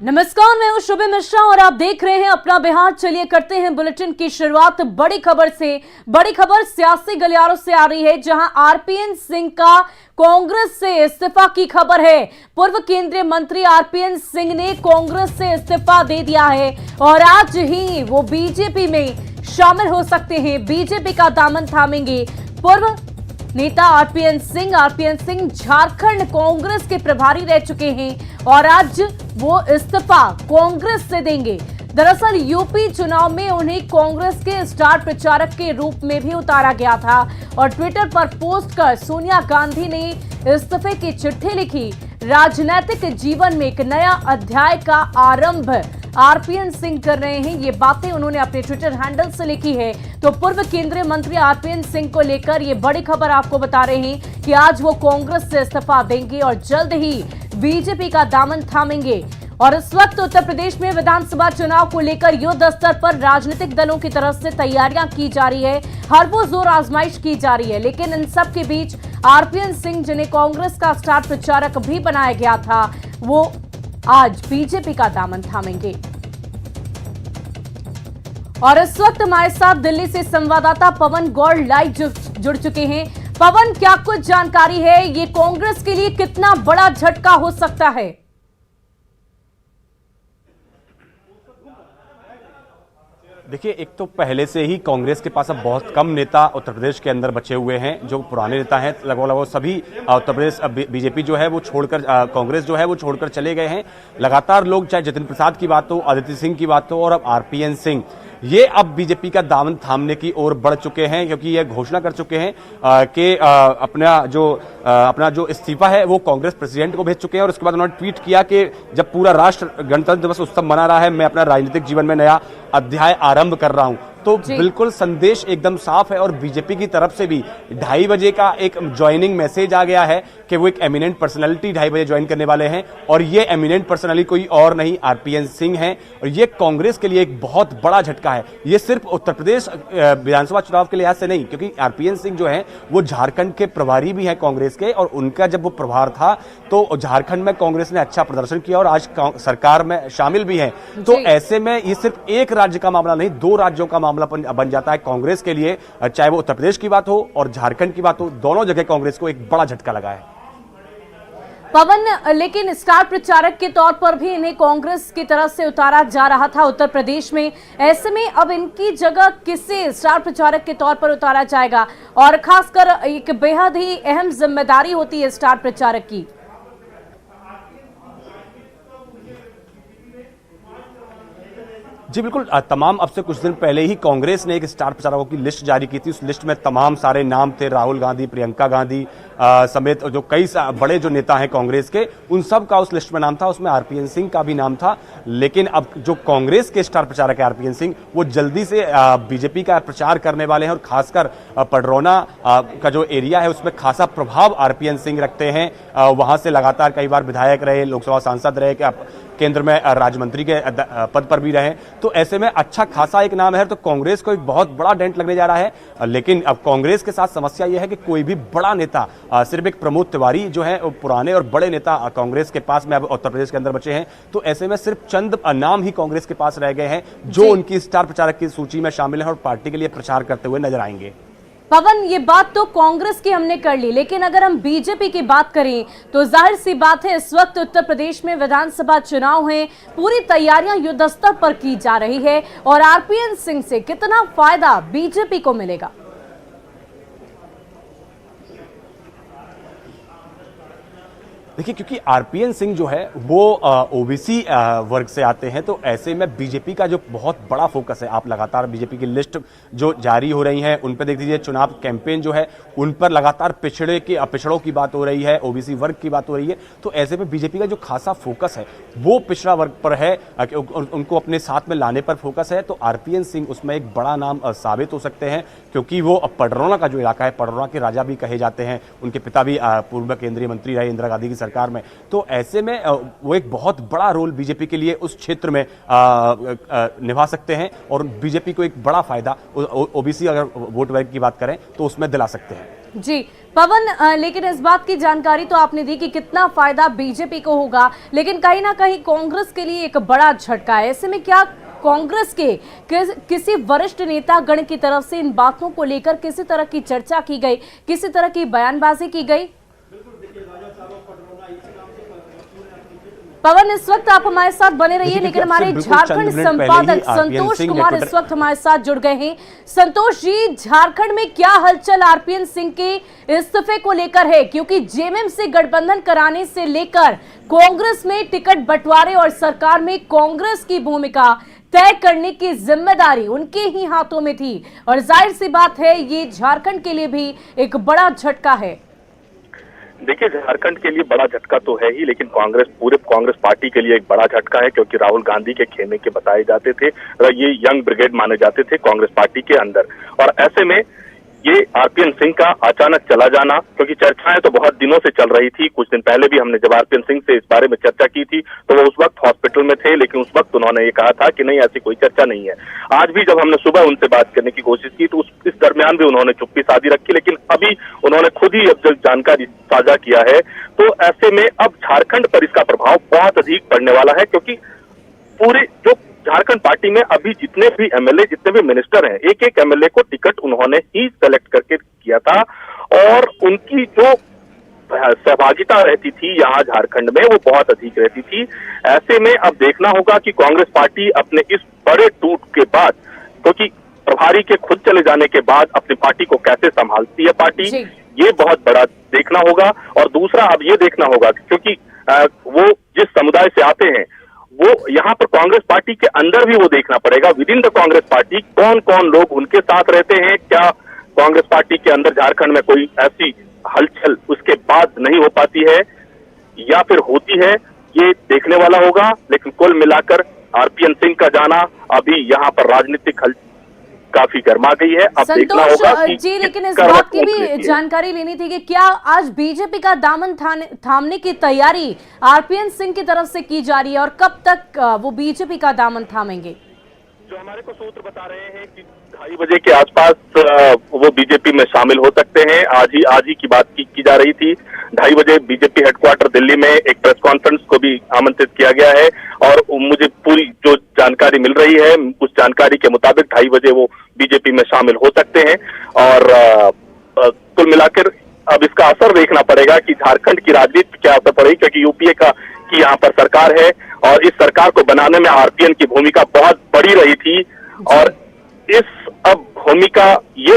नमस्कार, मैं हूं शुभम मिश्रा और आप देख रहे हैं अपना बिहार। चलिए करते हैं बुलेटिन की शुरुआत बड़ी खबर से। बड़ी खबर सियासी गलियारों से आ रही है, जहां आरपीएन सिंह का कांग्रेस से इस्तीफा की खबर है। पूर्व केंद्रीय मंत्री आरपीएन सिंह ने कांग्रेस से इस्तीफा दे दिया है और आज ही वो बीजेपी में शामिल हो सकते हैं, बीजेपी का दामन थामेंगे। पूर्व नेता आरपीएन सिंह झारखंड कांग्रेस के प्रभारी रह चुके हैं और आज वो इस्तीफा कांग्रेस से देंगे। दरअसल यूपी चुनाव में उन्हें कांग्रेस के स्टार प्रचारक के रूप में भी उतारा गया था और ट्विटर पर पोस्ट कर सोनिया गांधी ने इस्तीफे की चिट्ठी लिखी। राजनीतिक जीवन में एक नया अध्याय का आरंभ आरपीएन सिंह कर रहे हैं, ये बातें उन्होंने अपने ट्विटर हैंडल से लिखी है। तो पूर्व केंद्रीय मंत्री आरपीएन सिंह को लेकर ये बड़ी खबर आपको बता रहे हैं कि आज वो कांग्रेस से इस्तीफा देंगे और जल्द ही बीजेपी का दामन थामेंगे। और इस वक्त उत्तर प्रदेश में विधानसभा चुनाव को लेकर युद्ध स्तर पर राजनीतिक दलों की तरफ से तैयारियां की जा रही है, हर वो जोर आजमाइश की जा रही है। लेकिन इन सब के बीच आरपीएन सिंह, जिन्हें कांग्रेस का स्टार प्रचारक भी बनाया गया था, वो आज बीजेपी का दामन थामेंगे। और इस वक्त हमारे साथ दिल्ली से संवाददाता पवन गौड़ लाइव जुड़ चुके हैं। पवन, क्या कुछ जानकारी है, ये कांग्रेस के लिए कितना बड़ा झटका हो सकता है? देखिए, एक तो पहले से ही कांग्रेस के पास अब बहुत कम नेता उत्तर प्रदेश के अंदर बचे हुए हैं। जो पुराने नेता हैं लगभग सभी उत्तर प्रदेश बीजेपी जो है वो छोड़कर, कांग्रेस जो है वो छोड़कर चले गए हैं। लगातार लोग, चाहे जतिन प्रसाद की बात हो, आदित्य सिंह की बात हो और अब आरपीएन सिंह, ये अब बीजेपी का दामन थामने की ओर बढ़ चुके हैं, क्योंकि ये घोषणा कर चुके हैं कि अपना जो इस्तीफा है वो कांग्रेस प्रेसिडेंट को भेज चुके हैं। और उसके बाद उन्होंने ट्वीट किया कि जब पूरा राष्ट्र गणतंत्र दिवस उत्सव मना रहा है, मैं अपना राजनीतिक जीवन में नया अध्याय आरंभ कर रहा हूं। तो बिल्कुल संदेश एकदम साफ है और बीजेपी की तरफ से भी 2:30 बजे का एक ज्वाइनिंग मैसेज आ गया है कि वो एक एमिनेंट पर्सनालिटी 2:30 बजे ज्वाइन करने वाले हैं। और ये एमिनेंट पर्सनालिटी कोई और नहीं, आरपीएन सिंह हैं। और ये कांग्रेस के लिए एक बहुत बड़ा झटका है। ये सिर्फ उत्तर प्रदेश विधानसभा चुनाव के लिहाज से नहीं, क्योंकि आरपीएन सिंह जो है वो झारखंड के प्रभारी भी हैं कांग्रेस के, और उनका जब वो प्रभार था तो झारखंड में कांग्रेस ने अच्छा प्रदर्शन किया और आज सरकार में शामिल भी है। तो ऐसे में ये सिर्फ एक राज्य का मामला नहीं, 2 राज्यों का मामला बन जाता है कांग्रेस के लिए। चाहे वो उत्तर प्रदेश की बात हो और झारखंड की बात हो, दोनों जगह कांग्रेस को एक बड़ा झटका लगा है। पवन, लेकिन स्टार प्रचारक के तौर पर भी इन्हें कांग्रेस की तरफ से उतारा जा रहा था उत्तर प्रदेश में। ऐसे में अब इनकी जगह किसे स्टार प्रचारक के तौर पर उतारा जाएगा? और खासकर एक बेहद ही अहम जिम्मेदारी होती है स्टार प्रचारक की। जी बिल्कुल, तमाम अब से कुछ दिन पहले ही कांग्रेस ने एक स्टार प्रचारकों की लिस्ट जारी की थी। उस लिस्ट में तमाम सारे नाम थे, राहुल गांधी, प्रियंका गांधी समेत जो कई बड़े जो नेता हैं कांग्रेस के, उन सब का उस लिस्ट में नाम था। उसमें आरपीएन सिंह का भी नाम था। लेकिन अब जो कांग्रेस के स्टार प्रचारक है आरपीएन सिंह, वो जल्दी से बीजेपी का प्रचार करने वाले हैं और खासकर पडरौना का जो एरिया है उसमें खासा प्रभाव आरपीएन सिंह रखते हैं। वहां से लगातार कई बार विधायक रहे, लोकसभा सांसद रहे, केंद्र में राज्य मंत्री के पद पर भी रहे। तो ऐसे में अच्छा खासा एक नाम है, तो कांग्रेस को एक बहुत बड़ा डेंट लगने जा रहा है। लेकिन अब कांग्रेस के साथ समस्या यह है कि कोई भी बड़ा नेता, सिर्फ एक प्रमोद तिवारी जो है पुराने और बड़े नेता कांग्रेस के पास में अब उत्तर प्रदेश के अंदर बचे हैं। तो ऐसे में सिर्फ चंद नाम ही कांग्रेस के पास रह गए हैं जो उनकी स्टार प्रचारक की सूची में शामिल है और पार्टी के लिए प्रचार करते हुए नजर आएंगे। पवन, ये बात तो कांग्रेस की हमने कर ली, लेकिन अगर हम बीजेपी की बात करें तो जाहिर सी बात है, इस वक्त उत्तर प्रदेश में विधानसभा चुनाव है, पूरी तैयारियां युद्ध स्तर पर की जा रही है। और आरपीएन सिंह से कितना फायदा बीजेपी को मिलेगा? देखिए, क्योंकि आरपीएन सिंह जो है वो ओबीसी वर्ग से आते हैं, तो ऐसे में बीजेपी का जो बहुत बड़ा फोकस है, आप लगातार बीजेपी की लिस्ट जो जारी हो रही है उन पर देख लीजिए, चुनाव कैंपेन जो है उन पर लगातार पिछड़ों की बात हो रही है, ओबीसी वर्ग की बात हो रही है। तो ऐसे में बीजेपी का जो खासा फोकस है वो पिछड़ा वर्ग पर है, उनको अपने साथ में लाने पर फोकस है। तो आरपीएन सिंह उसमें एक बड़ा नाम साबित हो सकते हैं, क्योंकि वो पडरौना का जो इलाका है, पडरौना के राजा भी कहे जाते हैं। उनके पिता भी पूर्व केंद्रीय मंत्री रहे इंदिरा गांधी की सरकार में। तो ऐसे में वो एक बहुत बड़ा रोल बीजेपी के लिए उस क्षेत्र में निभा सकते हैं और बीजेपी को एक बड़ा फायदा ओबीसी अगर वोट बैंक की बात करें तो उसमें दिला सकते हैं। जी पवन, लेकिन इस बात की जानकारी तो आपने दी कि कितना फायदा बीजेपी को होगा, लेकिन कहीं ना कहीं कांग्रेस के लिए एक बड़ा झटका है। ऐसे में क्या कांग्रेस के किसी वरिष्ठ नेता गण की तरफ से इन बातों को लेकर किसी तरह की चर्चा की गई, किसी तरह की बयानबाजी की गई? पवन, इस वक्त आप हमारे साथ बने रहिए, लेकिन हमारे झारखंड संपादक संतोष कुमार इस वक्त हमारे साथ जुड़ गए हैं। संतोष जी, झारखंड में क्या हलचल आरपीएन सिंह के इस्तीफे को लेकर है? क्योंकि जेएमएम से गठबंधन कराने से लेकर कांग्रेस में टिकट बंटवारे और सरकार में कांग्रेस की भूमिका तय करने की जिम्मेदारी उनके ही हाथों में थी, और जाहिर सी बात है ये झारखंड के लिए भी एक बड़ा झटका है। देखिए, झारखंड के लिए बड़ा झटका तो है ही, लेकिन पूरे कांग्रेस पार्टी के लिए एक बड़ा झटका है, क्योंकि राहुल गांधी के खेमे के बताए जाते थे, ये यंग ब्रिगेड माने जाते थे कांग्रेस पार्टी के अंदर। और ऐसे में ये आरपीएन सिंह का अचानक चला जाना, क्योंकि चर्चाएं तो बहुत दिनों से चल रही थी। कुछ दिन पहले भी हमने जब आरपीएन सिंह से इस बारे में चर्चा की थी तो वो उस वक्त हॉस्पिटल में थे, लेकिन उस वक्त उन्होंने ये कहा था कि नहीं, ऐसी कोई चर्चा नहीं है। आज भी जब हमने सुबह उनसे बात करने की कोशिश की तो इस दरमियान भी उन्होंने चुप्पी साधी रखी, लेकिन अभी उन्होंने खुद ही अब जब जानकारी साझा किया है तो ऐसे में अब झारखंड पर इसका प्रभाव बहुत अधिक पड़ने वाला है, क्योंकि पूरे जो झारखंड पार्टी में अभी जितने भी एमएलए, जितने भी मिनिस्टर हैं, एक एक एमएलए को टिकट उन्होंने ही सेलेक्ट करके किया था, और उनकी जो सहभागिता रहती थी यहाँ झारखंड में वो बहुत अधिक रहती थी। ऐसे में अब देखना होगा कि कांग्रेस पार्टी अपने इस बड़े टूट के बाद, क्योंकि प्रभारी के खुद चले जाने के बाद अपनी पार्टी को कैसे संभालती है पार्टी, ये बहुत बड़ा देखना होगा। और दूसरा अब ये देखना होगा, क्योंकि वो जिस समुदाय से आते हैं वो यहाँ पर कांग्रेस पार्टी के अंदर भी वो देखना पड़ेगा, with in the Congress party कौन कौन लोग उनके साथ रहते हैं। क्या कांग्रेस पार्टी के अंदर झारखंड में कोई ऐसी हलचल उसके बाद नहीं हो पाती है या फिर होती है, ये देखने वाला होगा। लेकिन कुल मिलाकर आरपीएन सिंह का जाना अभी यहाँ पर राजनीतिक काफी गर्मा गई है। अब देखना होगा कि जी, लेकिन इस बात की भी जानकारी लेनी थी कि क्या आज बीजेपी का दामन थामने की तैयारी आरपीएन सिंह की तरफ से की जा रही है, और कब तक वो बीजेपी का दामन थामेंगे? जो हमारे को सूत्र बता रहे हैं कि 2:30 बजे के आसपास वो बीजेपी में शामिल हो सकते हैं। आज ही की बात की जा रही थी। 2:30 बजे बीजेपी हेडक्वार्टर दिल्ली में एक प्रेस कॉन्फ्रेंस को भी आमंत्रित किया गया है, और मुझे पूरी जो जानकारी मिल रही है उस जानकारी के मुताबिक 2:30 बजे वो बीजेपी में शामिल हो सकते हैं। और कुल मिलाकर अब इसका असर देखना पड़ेगा कि झारखंड की राजनीति पर क्या असर पड़ेगी, क्योंकि यूपीए की यहाँ पर सरकार है और इस सरकार को बनाने में आरपीएन की भूमिका बहुत बड़ी रही थी। और ये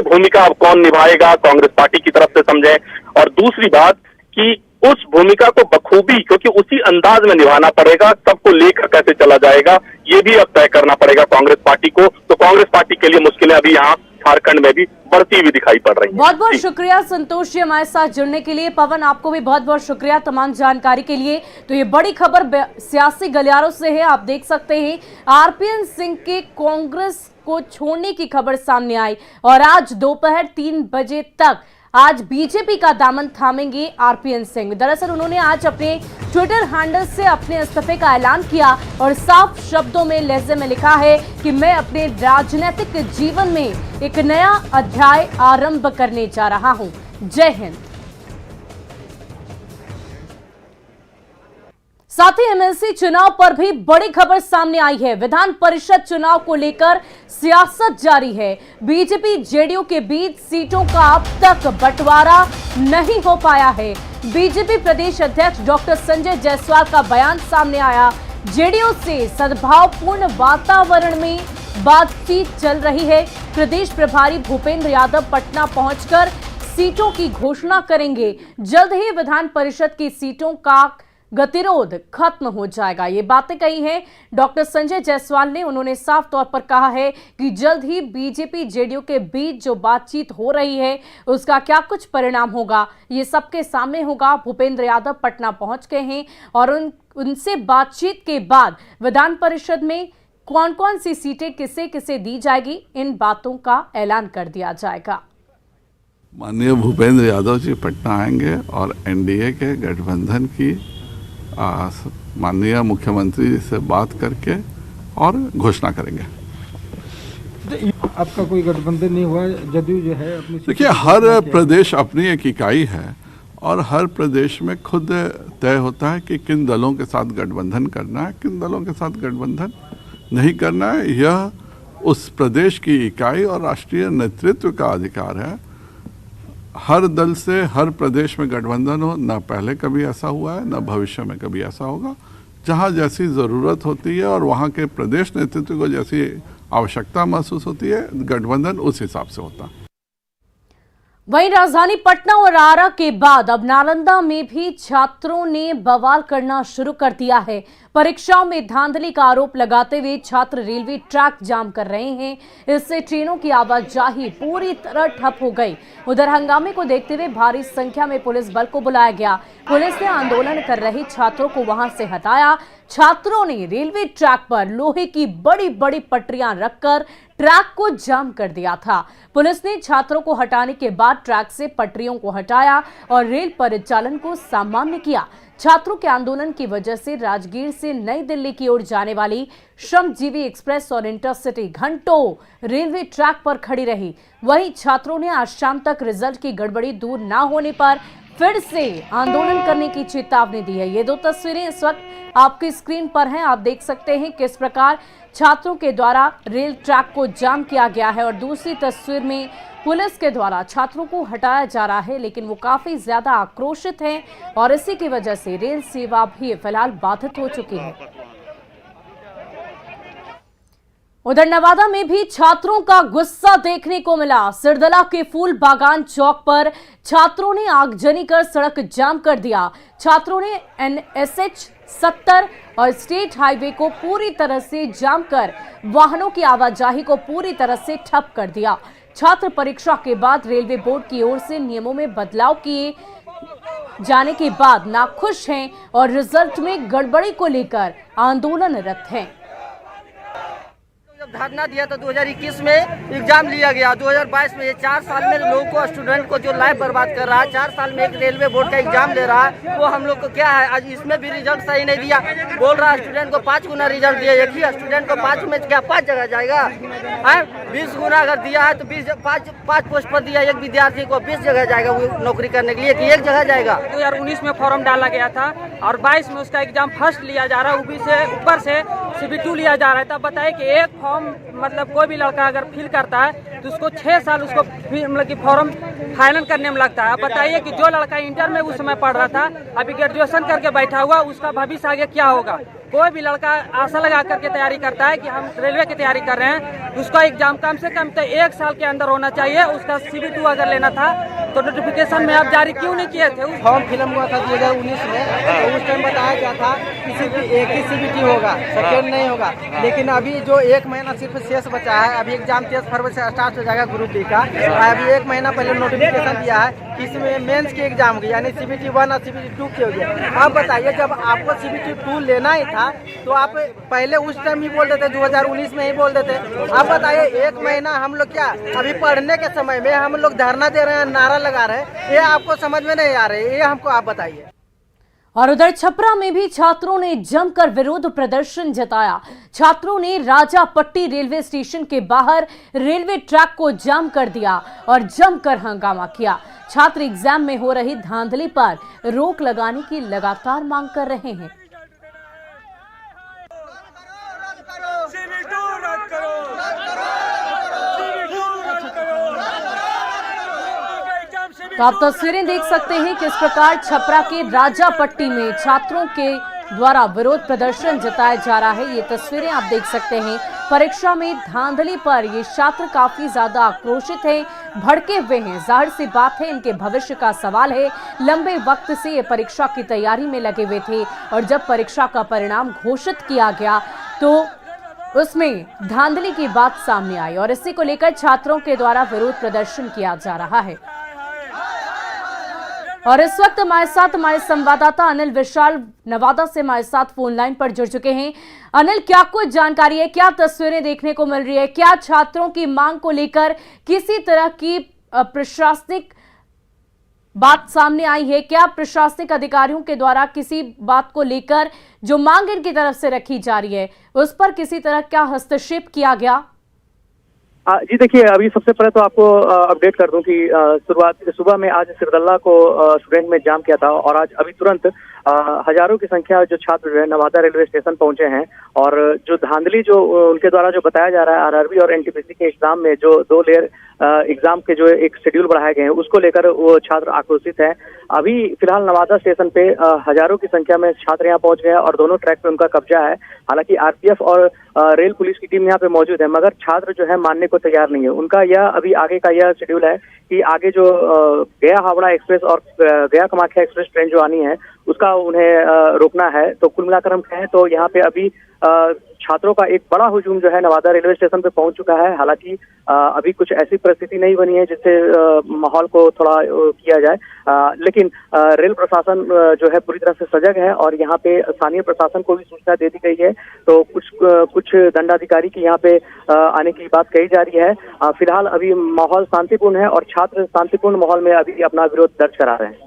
भूमिका अब कौन निभाएगा, कांग्रेस पार्टी की तरफ से समझें। और दूसरी बात कि उस भूमिका को बखूबी, क्योंकि उसी अंदाज में निभाना पड़ेगा, सबको लेकर कैसे चला जाएगा ये भी अब तय करना पड़ेगा कांग्रेस पार्टी को। तो कांग्रेस पार्टी के लिए मुश्किलें अभी यहाँ झारखंड में भी बढ़ती हुई दिखाई पड़ रही है। बहुत बहुत शुक्रिया संतोष जी हमारे साथ जुड़ने के लिए। पवन, आपको भी बहुत बहुत शुक्रिया तमाम जानकारी के लिए। तो ये बड़ी खबर सियासी गलियारों से है, आप देख सकते हैं आरपीएन सिंह के कांग्रेस को छोड़ने की खबर सामने आई, और आज दोपहर 3 बजे तक आज बीजेपी का दामन थामेंगे आरपीएन सिंह। दरअसल उन्होंने आज अपने ट्विटर हैंडल से अपने इस्तीफे का ऐलान किया और साफ शब्दों में लहजे में लिखा है कि मैं अपने राजनीतिक जीवन में एक नया अध्याय आरंभ करने जा रहा हूं। जय हिंद। साथ ही एमएलसी चुनाव पर भी बड़ी खबर सामने आई है। विधान परिषद चुनाव को लेकर सियासत जारी है। बीजेपी जेडीयू के बीच सीटों का अब तक बंटवारा नहीं हो पाया है। बीजेपी प्रदेश अध्यक्ष डॉक्टर संजय जायसवाल का बयान सामने आया। जेडीयू से सद्भावपूर्ण वातावरण में बातचीत चल रही है। प्रदेश प्रभारी भूपेंद्र यादव पटना पहुंचकर सीटों की घोषणा करेंगे। जल्द ही विधान परिषद की सीटों का गतिरोध खत्म हो जाएगा। ये बातें कही हैं डॉक्टर संजय जायसवाल ने। उन्होंने साफ तौर पर कहा है कि जल्द ही बीजेपी जेडीयू के बीच जो बातचीत हो रही है उसका क्या कुछ परिणाम होगा ये सबके सामने होगा। भूपेंद्र यादव पटना पहुंच गए हैं और उनसे बातचीत के बाद विधान परिषद में कौन कौन सी सीटें किसे किसे दी जाएगी इन बातों का ऐलान कर दिया जाएगा। माननीय भूपेंद्र यादव जी पटना आएंगे और एनडीए के गठबंधन की माननीय मुख्यमंत्री जी से बात करके और घोषणा करेंगे। आपका कोई गठबंधन नहीं हुआ, जदयू जो है अपनी देखिए, हर प्रदेश अपनी एक इकाई है और हर प्रदेश में खुद तय होता है कि किन दलों के साथ गठबंधन करना है, किन दलों के साथ गठबंधन नहीं करना है। यह उस प्रदेश की इकाई और राष्ट्रीय नेतृत्व का अधिकार है। हर दल से हर प्रदेश में गठबंधन हो, ना पहले कभी ऐसा हुआ है, ना भविष्य में कभी ऐसा होगा। जहाँ जैसी ज़रूरत होती है और वहाँ के प्रदेश नेतृत्व को जैसी आवश्यकता महसूस होती है, गठबंधन उस हिसाब से होता है। वहीं राजधानी पटना और आरा के बाद अब नालंदा में भी छात्रों ने बवाल करना शुरू कर दिया है। परीक्षाओं में धांधली का आरोप लगाते हुए छात्र रेलवे ट्रैक जाम कर रहे हैं। इससे ट्रेनों की आवाजाही पूरी तरह ठप हो गई। उधर हंगामे को देखते हुए भारी संख्या में पुलिस बल को बुलाया गया। पुलिस ने आंदोलन कर रहे छात्रों को वहां से हटाया। छात्रों ने रेलवे ट्रैक पर लोहे की बड़ी बड़ी पटरियां रखकर ट्रैक को जाम कर दिया था। पुलिस ने छात्रों को हटाने के बाद ट्रैक से पटरियों को हटाया और रेल परिचालन को सामान्य किया। छात्रों के आंदोलन की वजह से राजगीर से नई दिल्ली की ओर जाने वाली श्रमजीवी एक्सप्रेस और इंटरसिटी घंटों रेलवे ट्रैक पर खड़ी रही। वहीं छात्रों ने आज शाम तक रिजल्ट की गड़बड़ी दूर न होने पर फिर से आंदोलन करने की चेतावनी दी है। ये दो तस्वीरें इस वक्त आपकी स्क्रीन पर हैं। आप देख सकते हैं किस प्रकार छात्रों के द्वारा रेल ट्रैक को जाम किया गया है और दूसरी तस्वीर में पुलिस के द्वारा छात्रों को हटाया जा रहा है, लेकिन वो काफी ज्यादा आक्रोशित हैं और इसी की वजह से रेल सेवा भी फिलहाल बाधित हो चुकी है। उधर नवादा में भी छात्रों का गुस्सा देखने को मिला। सिरदला के फूल बागान चौक पर छात्रों ने आगजनी कर सड़क जाम कर दिया। छात्रों ने NSH 70 और स्टेट हाईवे को पूरी तरह से जाम कर वाहनों की आवाजाही को पूरी तरह से ठप कर दिया। छात्र परीक्षा के बाद रेलवे बोर्ड की ओर से नियमों में बदलाव किए जाने के बाद नाखुश हैं और रिजल्ट में गड़बड़ी को लेकर आंदोलनरत हैं। जब धरना दिया तो 2021 में एग्जाम लिया गया, 2022 में ये 4 साल में लोगों को, स्टूडेंट को जो लाइफ बर्बाद कर रहा है, 4 साल में एक रेलवे बोर्ड का एग्जाम ले रहा है, वो हम लोग को क्या है। आज इसमें भी रिजल्ट सही नहीं दिया, बोल रहा है स्टूडेंट को 5 गुना रिजल्ट दिया। एक ही स्टूडेंट को 5 में क्या 5 जगह जाएगा? 20 गुना अगर दिया है तो 5 पोस्ट पर दिया, एक विद्यार्थी को 20 जगह जाएगा वो नौकरी करने के लिए कि एक जगह जाएगा। 2019 में फॉर्म डाला गया था और 22 में उसका एग्जाम फर्स्ट लिया जा रहा है, ऊपर से CB2 लिया जा रहा है। तब बताइए कि एक फॉर्म मतलब कोई भी लड़का अगर फिल करता है तो उसको 6 साल उसको मतलब कि फॉर्म फाइनल करने में लगता है। अब बताइए कि जो लड़का इंटर में उस समय पढ़ रहा था, अभी ग्रेजुएशन करके बैठा हुआ, उसका भविष्य आगे क्या होगा? कोई भी लड़का आशा लगा करके तैयारी करता है कि हम रेलवे की तैयारी कर रहे हैं, उसका एग्जाम कम से कम तो 1 साल के अंदर होना चाहिए। उसका CB2 अगर लेना था तो नोटिफिकेशन में आप जारी क्यों नहीं किए थे? फॉर्म फिल्म हुआ था 2019 में, तो उस टाइम बताया गया था कि एक ही CBT होगा, सेकेंड नहीं होगा। लेकिन अभी जो 1 महीना सिर्फ शेष बचा है, अभी एग्जाम 23 फरवरी से स्टार्ट हो जाएगा ग्रुप डी का। अभी 1 महीना पहले नोटिफिकेशन दिया है कि इसमें मेंस की एग्जाम होगी, यानी CBT1 और CBT2 की होगी। आप बताइए, जब आपको CBT2 लेना ही था तो आप पहले उस टाइम ही बोल देते, 2019 में ही बोल देते। आप बताइए, 1 महीना हम लोग क्या अभी पढ़ने के समय में हम लोग धरना दे रहे हैं, नारा लगा रहे हैं, ये आपको समझ में नहीं आ रहे, ये हमको आप बताइए। और उधर छपरा में भी छात्रों ने जमकर विरोध प्रदर्शन जताया। छात्रों ने राजापट्टी रेलवे स्टेशन के बाहर रेलवे ट्रैक को जाम कर दिया और जमकर हंगामा किया। छात्र एग्जाम में हो रही धांधली पर रोक लगाने की लगातार मांग कर रहे हैं। तो आप तस्वीरें देख सकते हैं किस प्रकार छपरा के राजापट्टी में छात्रों के द्वारा विरोध प्रदर्शन जताया जा रहा है। ये तस्वीरें आप देख सकते हैं। परीक्षा में धांधली पर ये छात्र काफी ज्यादा आक्रोशित हैं, भड़के हुए हैं। जाहिर सी बात है, इनके भविष्य का सवाल है। लंबे वक्त से ये परीक्षा की तैयारी में लगे हुए थे और जब परीक्षा का परिणाम घोषित किया गया तो उसमें धांधली की बात सामने आई और इसी को लेकर छात्रों के द्वारा विरोध प्रदर्शन किया जा रहा है। और इस वक्त हमारे संवाददाता अनिल विशाल नवादा से हमारे साथ फोन लाइन पर जुड़ चुके हैं। अनिल, क्या कुछ जानकारी है, क्या तस्वीरें देखने को मिल रही है? क्या छात्रों की मांग को लेकर किसी तरह की प्रशासनिक बात सामने आई है? क्या प्रशासनिक अधिकारियों के द्वारा किसी बात को लेकर जो मांग इनकी तरफ से रखी जा रही है उस पर किसी तरह क्या हस्तक्षेप किया गया? जी देखिए, अभी सबसे पहले तो आपको अपडेट कर दूं कि शुरुआत सुबह में आज सिरदल्ला को स्टूडेंट में जाम किया था और आज अभी तुरंत हजारों की संख्या जो छात्र जो है नवादा रेलवे स्टेशन पहुंचे हैं और जो धांधली जो उनके द्वारा जो बताया जा रहा है आरआरबी और एनटीपीसी के एग्जाम में जो 2 लेयर एग्जाम के जो एक शेड्यूल बढ़ाए गए हैं उसको लेकर वो छात्र आक्रोशित है। अभी फिलहाल नवादा स्टेशन पे हजारों की संख्या में छात्र यहाँ पहुंच गए और दोनों ट्रैक पे उनका कब्जा है। हालांकि आरपीएफ और रेल पुलिस की टीम यहाँ पे मौजूद है, मगर छात्र जो है मानने को तैयार नहीं है। उनका यह अभी आगे का यह शेड्यूल है कि आगे जो गया हावड़ा एक्सप्रेस और गया कामाख्या एक्सप्रेस ट्रेन जो आनी है उसका उन्हें रोकना है। तो कुल मिलाकर हम कहें तो यहाँ पे अभी छात्रों का एक बड़ा हुजूम जो है नवादा रेलवे स्टेशन पे पहुंच चुका है। हालांकि अभी कुछ ऐसी परिस्थिति नहीं बनी है जिससे माहौल को थोड़ा किया जाए, लेकिन रेल प्रशासन जो है पूरी तरह से सजग है और यहाँ पे स्थानीय प्रशासन को भी सूचना दे दी गई है। तो कुछ दंडाधिकारी की यहाँ पे आने की बात कही जा रही है। फिलहाल अभी माहौल शांतिपूर्ण है और छात्र शांतिपूर्ण माहौल में अभी अपना विरोध दर्ज करा रहे हैं।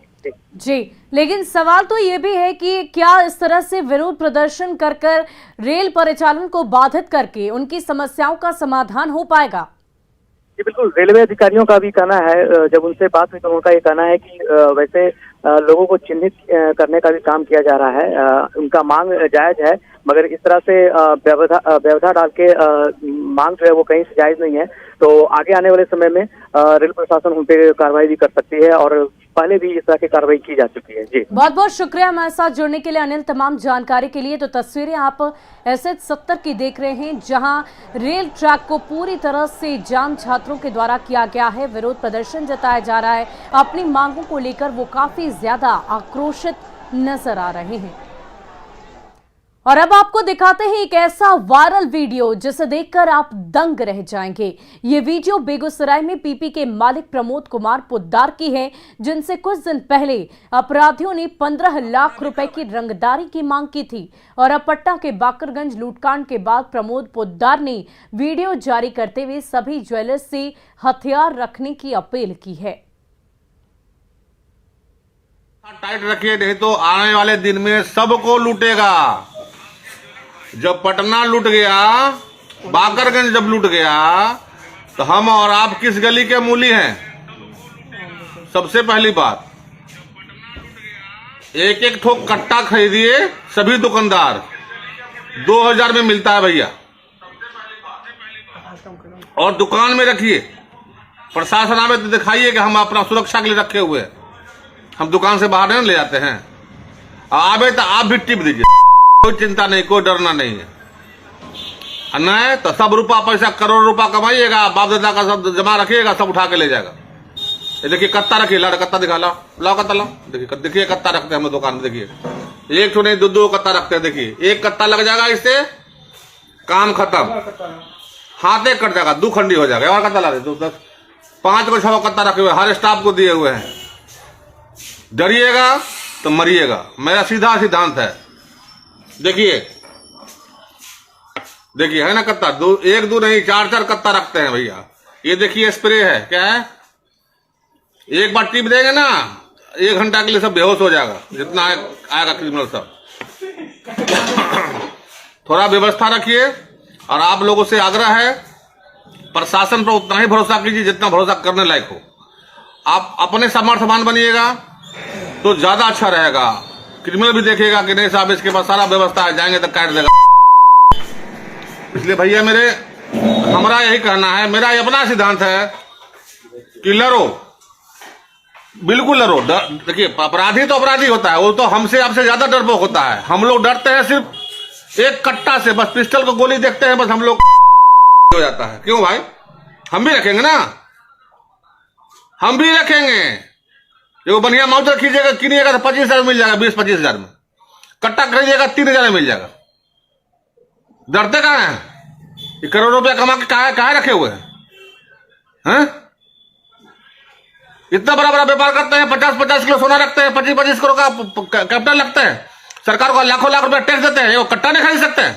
जी, लेकिन सवाल तो ये भी है कि क्या इस तरह से विरोध प्रदर्शन कर रेल परिचालन को बाधित करके उनकी समस्याओं का समाधान हो पाएगा? जी बिल्कुल, रेलवे अधिकारियों का भी कहना है, जब उनसे बात हुई तो उनका ये कहना है कि वैसे लोगों को चिन्हित करने का भी काम किया जा रहा है। उनका मांग जायज है, मगर इस तरह से व्यवधान डाल के मांग जो है वो कहीं से जायज नहीं है। तो आगे आने वाले समय में रेल प्रशासन उन पर कार्रवाई भी कर सकती है और पहले भी इस तरह की कार्रवाई की जा चुकी है। जी बहुत बहुत शुक्रिया हमारे साथ जुड़ने के लिए अनिल, तमाम जानकारी के लिए। तो तस्वीरें आप एसएच 70 की देख रहे हैं जहां रेल ट्रैक को पूरी तरह से जाम छात्रों के द्वारा किया गया है। विरोध प्रदर्शन जताया जा रहा है, अपनी मांगों को लेकर वो काफी ज्यादा आक्रोशित नजर आ रहे हैं। और अब आपको दिखाते हैं एक ऐसा वायरल वीडियो जिसे देखकर आप दंग रह जाएंगे। ये वीडियो बेगूसराय में पीपी के मालिक प्रमोद कुमार पोद्दार की है, जिनसे कुछ दिन पहले अपराधियों ने 15 लाख रुपए की रंगदारी की मांग की थी। और अब पटना के बाकरगंज लूटकांड के बाद प्रमोद पोद्दार ने वीडियो जारी करते हुए सभी ज्वेलर्स से हथियार रखने की अपील की है। टाइट रखिए, नहीं तो आने वाले दिन में सबको लूटेगा। जब पटना लूट गया, बाकरगंज जब लूट गया, तो हम और आप किस गली के मूली हैं? सबसे पहली बात, एक एक ठोक कट्टा खरीदिए सभी दुकानदार, 2000 में मिलता है भैया, और दुकान में रखिए। प्रशासन में तो दिखाइए कि हम अपना सुरक्षा के लिए रखे हुए हैं, हम दुकान से बाहर नहीं ले जाते हैं। आवे तो आप भी टिप दीजिए, कोई चिंता नहीं, कोई डरना नहीं है। नहीं तो सब रुपया पैसा करोड़ रुपया कमाइएगा, बाप दादा का सब जमा रखिएगा, सब उठा के ले जाएगा। ये देखिए कत्ता रखिए, लाड़ कत्ता दिखा लाओ कत्ता लाओ, देखिए कत्ता रखते हैं हम दुकान में। देखिए एक तो नहीं 2 कत्ता रखते हैं। देखिए एक कत्ता लग जाएगा, इससे काम खत्म, हाथ एक कट जाएगा, 2 खंडी हो जाएगा। और कत्ता ला दे, 5 को 6 कत्ता रखे हुए, हर स्टाफ को दिए हुए हैं। डरिएगा तो मरिएगा, मेरा सीधा सिद्धांत है। देखिए देखिए है ना कत्ता, 1 2 नहीं 4 कत्ता रखते हैं भैया। ये देखिए स्प्रे है, क्या है, एक बार टिप देंगे ना 1 घंटा के लिए सब बेहोश हो जाएगा, जितना आएगा क्रिमिनल सब। थोड़ा व्यवस्था रखिए, और आप लोगों से आग्रह है, प्रशासन पर उतना ही भरोसा कीजिए जितना भरोसा करने लायक हो। आप अपने सामर्थ्यवान बनिएगा तो ज्यादा अच्छा रहेगा। क्रिमिनल भी देखेगा कि नहीं साहब इसके पास सारा व्यवस्था है, जाएंगे तो काट देगा। इसलिए भैया हमारा यही कहना है, मेरा अपना सिद्धांत है कि लड़ो, बिल्कुल लड़ो। देखिए अपराधी तो अपराधी होता है, वो तो हमसे आपसे ज्यादा डरपोक होता है। हम लोग डरते हैं सिर्फ एक कट्टा से, बस पिस्टल को गोली देखते हैं, बस हम लोग हो जाता है। क्यों भाई, हम भी रखेंगे ना, हम भी रखेंगे। जो बढ़िया माउथ खींचेगा, किनिएगा तो 25,000 मिल जाएगा, 20-25,000 में। कट्टा खरीदिएगा 3,000 में मिल जाएगा। डरते कहाँ हैं? ये करोड़ रुपया कमा के कहाँ रखे हुए हैं? इतना बड़ा बड़ा व्यापार करते हैं, 50-50 किलो सोना रखते हैं, 25-25 करोड़ का कैपिटल रखते हैं, सरकार को लाखों लाख रुपया टैक्स देते हैं, वो कट्टा नहीं खरीद सकते हैं?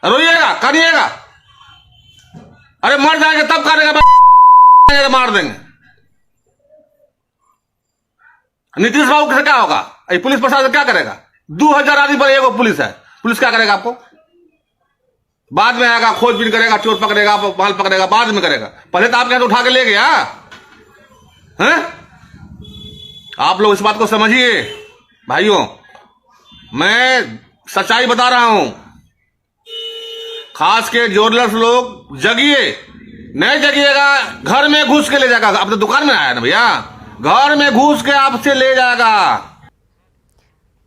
रोइएगा, करिएगा, अरे मर जाएंगे तब करेगा, मार देंगे। नीतीश बाबू से क्या होगा? ये पुलिस प्रशासन क्या करेगा? 2000 आदमी पर एगो पुलिस है, पुलिस क्या करेगा? आपको बाद में आएगा, खोजबीन करेगा, चोर पकड़ेगा, माल पकड़ेगा, बाद में करेगा। पहले तो आपके यहाँ उठा के ले गया हैं? आप लोग इस बात को समझिए भाइयों, मैं सच्चाई बता रहा हूं। खास के ज्वेलर्स लोग जगिए, नहीं जगिएगा घर में घुस के ले जाएगा। अब तो दुकान में आया ना भैया, घर में घुस के आपसे ले जाएगा।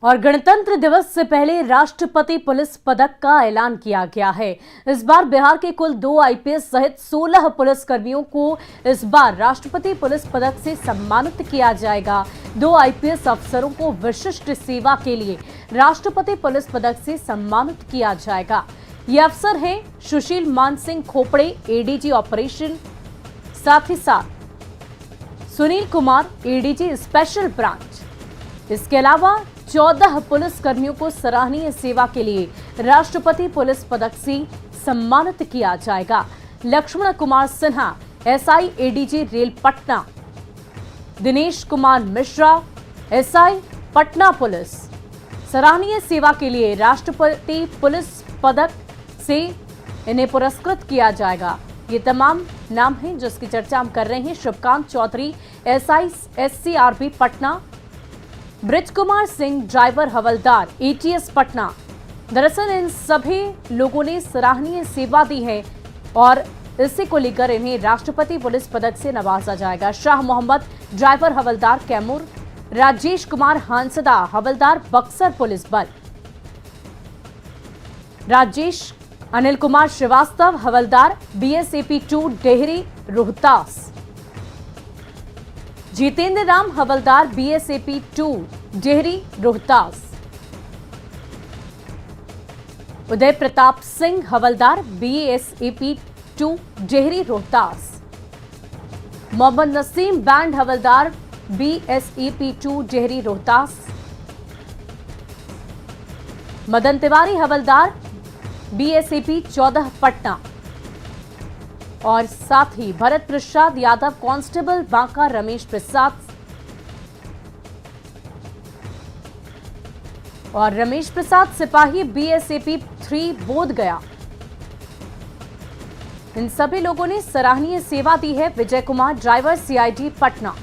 और गणतंत्र दिवस से पहले राष्ट्रपति पुलिस पदक का ऐलान किया गया है। इस बार बिहार के कुल 2 आईपीएस सहित 16 पुलिस कर्मियों को इस बार राष्ट्रपति पुलिस पदक से सम्मानित किया जाएगा। 2 आईपीएस अफसरों को विशिष्ट सेवा के लिए राष्ट्रपति पुलिस पदक से सम्मानित किया जाएगा। ये अफसर हैं सुशील मान सिंह खोपड़े, एडीजी ऑपरेशन, साथ ही साथ Sunil Kumar, ADG special branch. इसके अलावा 14 पुलिस कर्मियों को सराहनीय सेवा के लिए राष्ट्रपति पुलिस पदक से सम्मानित किया जाएगा। Lakshman Kumar Sinha, SI ADG rail Patna, Dinesh Kumar Mishra, SI Patna police, सराहनीय सेवा के लिए राष्ट्रपति पुलिस पदक से इन्हें पुरस्कृत किया जाएगा। ये तमाम नाम हैं जिसकी चर्चा हम कर रहे हैं। Shivkant Chaudhary, SI SCRB Patna, Brij Kumar Singh, driver हवलदार, एटीएस पटना। दरअसल इन सभी लोगों ने सराहनीय सेवा दी है और इसी को लेकर इन्हें राष्ट्रपति पुलिस पदक से नवाजा जाएगा। शाह मोहम्मद, ड्राइवर हवलदार कैमूर, राजेश कुमार हांसदा, हवलदार बक्सर पुलिस बल, राजेश अनिल कुमार श्रीवास्तव, हवलदार बीएसएपी 2 डेहरी रोहतास, जितेंद्र राम, हवलदार बीएसएपी 2 डेहरी रोहतास, उदय प्रताप सिंह, हवलदार बीएसएपी 2 डेहरी रोहतास, मोहम्मद नसीम बैंड, हवलदार बीएसएपी 2 डेहरी रोहतास, मदन तिवारी, हवलदार बीएसएपी 14 पटना, और साथ ही भरत प्रसाद यादव, कांस्टेबल बांका, रमेश प्रसाद और रमेश प्रसाद सिपाही, बीएसएपी 3 बोध गया। इन सभी लोगों ने सराहनीय सेवा दी है। Vijay Kumar, driver, CID Patna.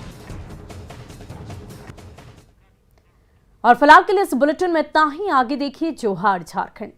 और फिलहाल के लिए इस बुलेटिन में इतना ही। आगे देखिए जोहार झारखंड।